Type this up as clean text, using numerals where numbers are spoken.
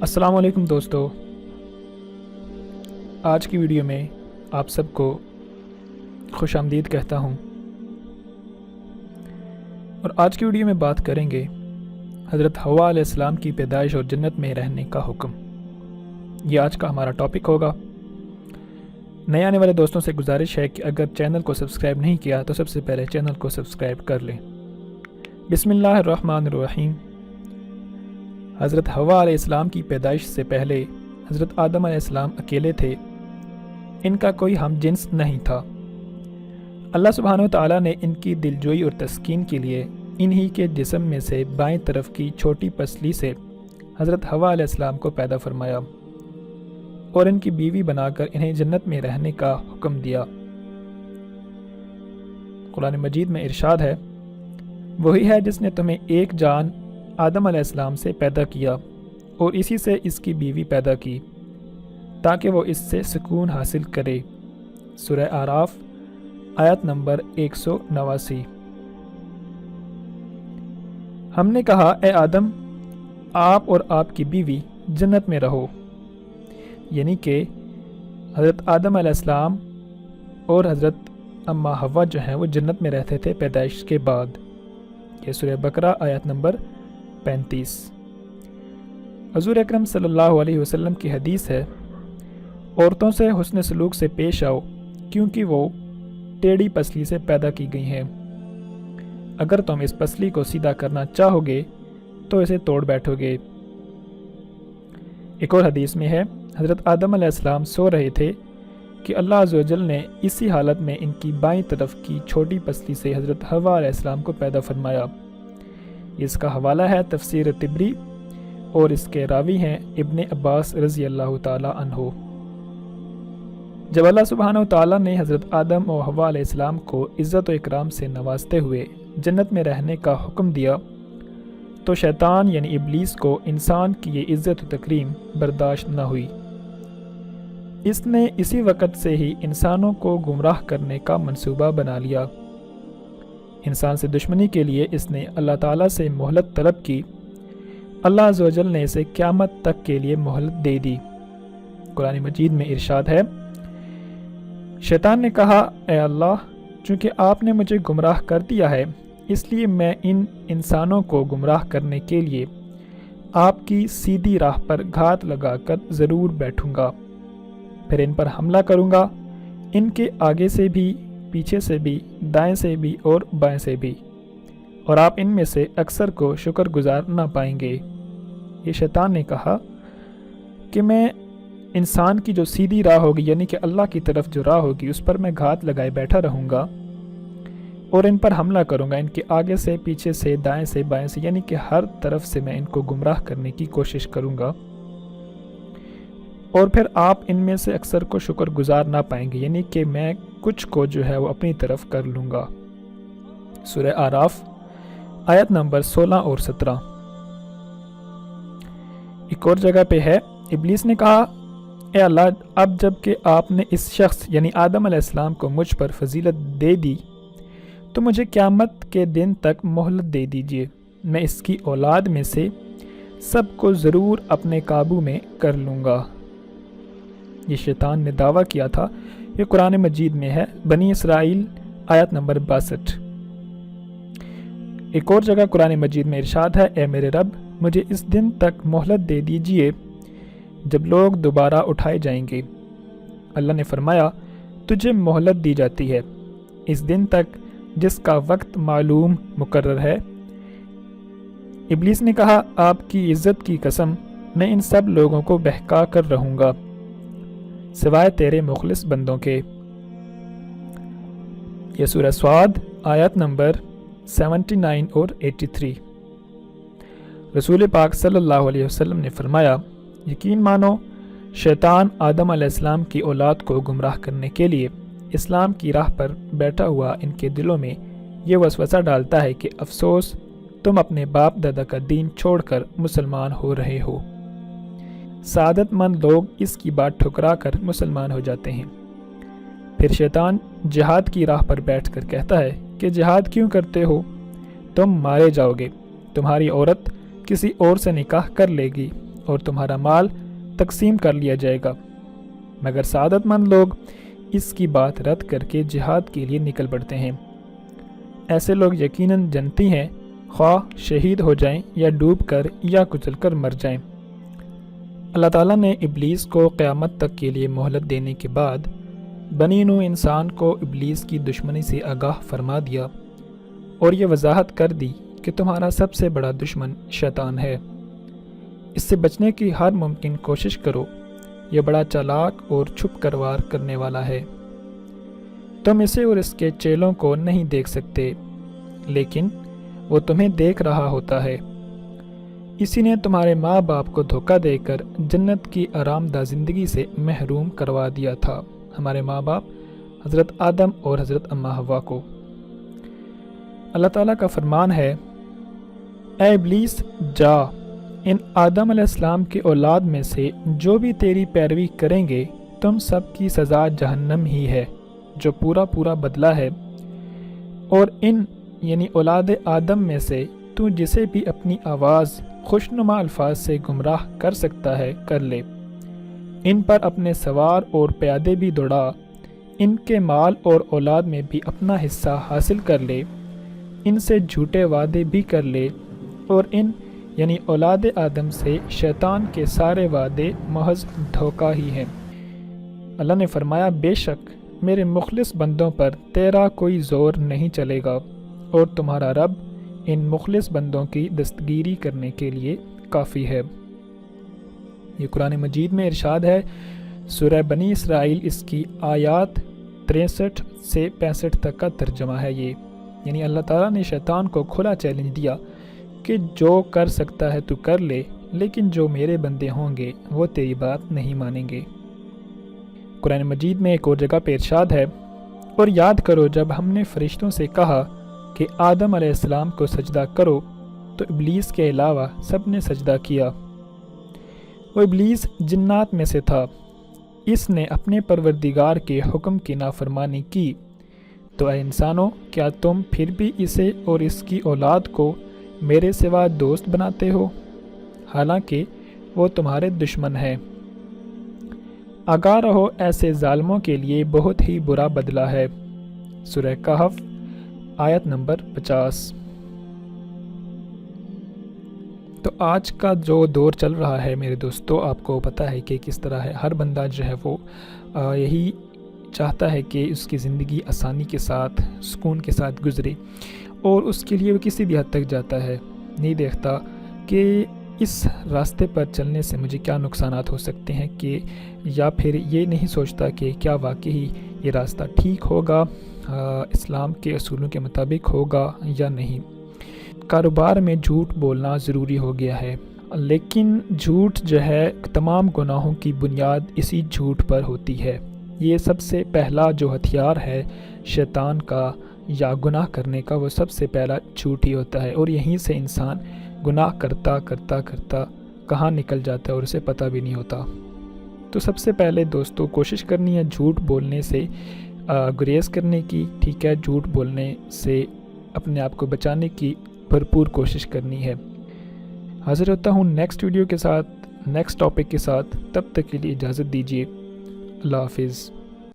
السلام علیکم دوستو، آج کی ویڈیو میں آپ سب کو خوش آمدید کہتا ہوں اور آج کی ویڈیو میں بات کریں گے حضرت حوا علیہ السلام کی پیدائش اور جنت میں رہنے کا حکم۔ یہ آج کا ہمارا ٹاپک ہوگا۔ نئے آنے والے دوستوں سے گزارش ہے کہ اگر چینل کو سبسکرائب نہیں کیا تو سب سے پہلے چینل کو سبسکرائب کر لیں۔ بسم اللہ الرحمن الرحیم۔ حضرت حوا علیہ السلام کی پیدائش سے پہلے حضرت آدم علیہ السلام اکیلے تھے، ان کا کوئی ہم جنس نہیں تھا۔ اللہ سبحانہ و تعالیٰ نے ان کی دلجوئی اور تسکین کے لیے انہی کے جسم میں سے بائیں طرف کی چھوٹی پسلی سے حضرت حوا علیہ السلام کو پیدا فرمایا اور ان کی بیوی بنا کر انہیں جنت میں رہنے کا حکم دیا۔ قرآن مجید میں ارشاد ہے، وہی ہے جس نے تمہیں ایک جان آدم علیہ السلام سے پیدا کیا اور اسی سے اس کی بیوی پیدا کی تاکہ وہ اس سے سکون حاصل کرے۔ سورہ اعراف آیت نمبر 189۔ ہم نے کہا، اے آدم، آپ اور آپ کی بیوی جنت میں رہو، یعنی کہ حضرت آدم علیہ السلام اور حضرت اماں حوا جو ہیں وہ جنت میں رہتے تھے پیدائش کے بعد۔ یہ سورہ بقرہ آیت نمبر 35۔ حضور اکرم صلی اللہ علیہ وسلم کی حدیث ہے، عورتوں سے حسن سلوک سے پیش آؤ کیونکہ وہ ٹیڑھی پسلی سے پیدا کی گئی ہیں۔ اگر تم اس پسلی کو سیدھا کرنا چاہو گے تو اسے توڑ بیٹھو گے۔ ایک اور حدیث میں ہے، حضرت آدم علیہ السلام سو رہے تھے کہ اللہ عز و جل نے اسی حالت میں ان کی بائیں طرف کی چھوٹی پسلی سے حضرت حوا علیہ السلام کو پیدا فرمایا۔ اس کا حوالہ ہے تفسیر طبری اور اس کے راوی ہیں ابن عباس رضی اللہ تعالی عنہ۔ جب اللہ سبحانہ و تعالیٰ نے حضرت آدم و حوا علیہ السلام کو عزت و اکرام سے نوازتے ہوئے جنت میں رہنے کا حکم دیا تو شیطان یعنی ابلیس کو انسان کی یہ عزت و تکریم برداشت نہ ہوئی۔ اس نے اسی وقت سے ہی انسانوں کو گمراہ کرنے کا منصوبہ بنا لیا۔ انسان سے دشمنی کے لیے اس نے اللہ تعالیٰ سے مہلت طلب کی۔ اللہ عز و جل نے اسے قیامت تک کے لیے مہلت دے دی۔ قرآن مجید میں ارشاد ہے، شیطان نے کہا، اے اللہ، چونکہ آپ نے مجھے گمراہ کر دیا ہے اس لیے میں ان انسانوں کو گمراہ کرنے کے لیے آپ کی سیدھی راہ پر گھات لگا کر ضرور بیٹھوں گا، پھر ان پر حملہ کروں گا، ان کے آگے سے بھی، پیچھے سے بھی، دائیں سے بھی اور بائیں سے بھی، اور آپ ان میں سے اکثر کو شکر گزار نہ پائیں گے۔ یہ شیطان نے کہا کہ میں انسان کی جو سیدھی راہ ہوگی یعنی کہ اللہ کی طرف جو راہ ہوگی اس پر میں گھات لگائے بیٹھا رہوں گا اور ان پر حملہ کروں گا، ان کے آگے سے، پیچھے سے، دائیں سے، بائیں سے، یعنی کہ ہر طرف سے میں ان کو گمراہ کرنے کی کوشش کروں گا، اور پھر آپ ان میں سے اکثر کو شکر گزار نہ پائیں گے، یعنی کہ میں کچھ کو جو ہے وہ اپنی طرف کر لوں گا۔ سورہ اعراف آیت نمبر 16 اور 17۔ ایک اور جگہ پہ ہے، ابلیس نے کہا، اے اللہ، اب جب کہ آپ نے اس شخص یعنی آدم علیہ السلام کو مجھ پر فضیلت دے دی تو مجھے قیامت کے دن تک مہلت دے دیجیے، میں اس کی اولاد میں سے سب کو ضرور اپنے قابو میں کر لوں گا۔ یہ شیطان نے دعویٰ کیا تھا۔ یہ قرآن مجید میں ہے، بنی اسرائیل آیت نمبر 62۔ ایک اور جگہ قرآن مجید میں ارشاد ہے، اے میرے رب، مجھے اس دن تک مہلت دے دیجیے جب لوگ دوبارہ اٹھائے جائیں گے۔ اللہ نے فرمایا، تجھے مہلت دی جاتی ہے اس دن تک جس کا وقت معلوم مقرر ہے۔ ابلیس نے کہا، آپ کی عزت کی قسم، میں ان سب لوگوں کو بہکا کر رہوں گا سوائے تیرے مخلص بندوں کے۔ یہ سورہ صاد آیت نمبر 79 اور 83۔ رسول پاک صلی اللہ علیہ وسلم نے فرمایا، یقین مانو شیطان آدم علیہ السلام کی اولاد کو گمراہ کرنے کے لیے اسلام کی راہ پر بیٹھا ہوا ان کے دلوں میں یہ وسوسہ ڈالتا ہے کہ افسوس، تم اپنے باپ دادا کا دین چھوڑ کر مسلمان ہو رہے ہو۔ سعادت مند لوگ اس کی بات ٹھکرا کر مسلمان ہو جاتے ہیں۔ پھر شیطان جہاد کی راہ پر بیٹھ کر کہتا ہے کہ جہاد کیوں کرتے ہو، تم مارے جاؤ گے، تمہاری عورت کسی اور سے نکاح کر لے گی اور تمہارا مال تقسیم کر لیا جائے گا، مگر سعادت مند لوگ اس کی بات رد کر کے جہاد کے لیے نکل پڑتے ہیں۔ ایسے لوگ یقیناً جنتی ہیں، خواہ شہید ہو جائیں یا ڈوب کر یا کچل کر مر جائیں۔ اللہ تعالیٰ نے ابلیس کو قیامت تک کے لیے مہلت دینے کے بعد بنی نوع انسان کو ابلیس کی دشمنی سے آگاہ فرما دیا اور یہ وضاحت کر دی کہ تمہارا سب سے بڑا دشمن شیطان ہے، اس سے بچنے کی ہر ممکن کوشش کرو، یہ بڑا چالاک اور چھپ کر وار کرنے والا ہے۔ تم اسے اور اس کے چیلوں کو نہیں دیکھ سکتے، لیکن وہ تمہیں دیکھ رہا ہوتا ہے۔ اسی نے تمہارے ماں باپ کو دھوکہ دے کر جنت کی آرام دہ زندگی سے محروم کروا دیا تھا، ہمارے ماں باپ حضرت آدم اور حضرت اماں حوا کو۔ اللہ تعالیٰ کا فرمان ہے، اے ابلیس جا، ان آدم علیہ السلام کی اولاد میں سے جو بھی تیری پیروی کریں گے تم سب کی سزا جہنم ہی ہے، جو پورا بدلہ ہے، اور ان یعنی اولاد آدم میں سے تو جسے بھی اپنی آواز خوشنما الفاظ سے گمراہ کر سکتا ہے کر لے، ان پر اپنے سوار اور پیادے بھی دوڑا، ان کے مال اور اولاد میں بھی اپنا حصہ حاصل کر لے، ان سے جھوٹے وعدے بھی کر لے، اور ان یعنی اولاد آدم سے شیطان کے سارے وعدے محض دھوکہ ہی ہیں۔ اللہ نے فرمایا، بے شک میرے مخلص بندوں پر تیرا کوئی زور نہیں چلے گا، اور تمہارا رب ان مخلص بندوں کی دستگیری کرنے کے لیے کافی ہے۔ یہ قرآن مجید میں ارشاد ہے، سورہ بنی اسرائیل، اس کی آیات 63 سے 65 تک کا ترجمہ ہے یہ، یعنی اللہ تعالیٰ نے شیطان کو کھلا چیلنج دیا کہ جو کر سکتا ہے تو کر لے، لیکن جو میرے بندے ہوں گے وہ تیری بات نہیں مانیں گے۔ قرآن مجید میں ایک اور جگہ پہ ارشاد ہے، اور یاد کرو جب ہم نے فرشتوں سے کہا کہ آدم علیہ السلام کو سجدہ کرو تو ابلیس کے علاوہ سب نے سجدہ کیا۔ وہ ابلیس جنات میں سے تھا، اس نے اپنے پروردگار کے حکم کی نافرمانی کی، تو اے انسانوں، کیا تم پھر بھی اسے اور اس کی اولاد کو میرے سوا دوست بناتے ہو، حالانکہ وہ تمہارے دشمن ہیں۔ آگاہ رہو، ایسے ظالموں کے لیے بہت ہی برا بدلہ ہے۔ سورہ کہف آیت نمبر 50۔ تو آج کا جو دور چل رہا ہے میرے دوستو، آپ کو پتہ ہے کہ کس طرح ہے، ہر بندہ جو ہے وہ یہی چاہتا ہے کہ اس کی زندگی آسانی کے ساتھ سکون کے ساتھ گزرے، اور اس کے لیے وہ کسی بھی حد تک جاتا ہے، نہیں دیکھتا کہ اس راستے پر چلنے سے مجھے کیا نقصانات ہو سکتے ہیں، کہ یا پھر یہ نہیں سوچتا کہ کیا واقعی یہ راستہ ٹھیک ہوگا، اسلام کے اصولوں کے مطابق ہوگا یا نہیں۔ کاروبار میں جھوٹ بولنا ضروری ہو گیا ہے، لیکن جھوٹ جو ہے تمام گناہوں کی بنیاد اسی جھوٹ پر ہوتی ہے۔ یہ سب سے پہلا جو ہتھیار ہے شیطان کا یا گناہ کرنے کا، وہ سب سے پہلا جھوٹ ہی ہوتا ہے، اور یہیں سے انسان گناہ کرتا کرتا کرتا کہاں نکل جاتا ہے اور اسے پتہ بھی نہیں ہوتا۔ تو سب سے پہلے دوستو کوشش کرنی ہے جھوٹ بولنے سے گریز کرنے کی، ٹھیک ہے، جھوٹ بولنے سے اپنے آپ کو بچانے کی بھرپور کوشش کرنی ہے۔ حاضر ہوتا ہوں نیکسٹ ویڈیو کے ساتھ، نیکسٹ ٹاپک کے ساتھ، تب تک کے لیے اجازت دیجیے، اللہ حافظ۔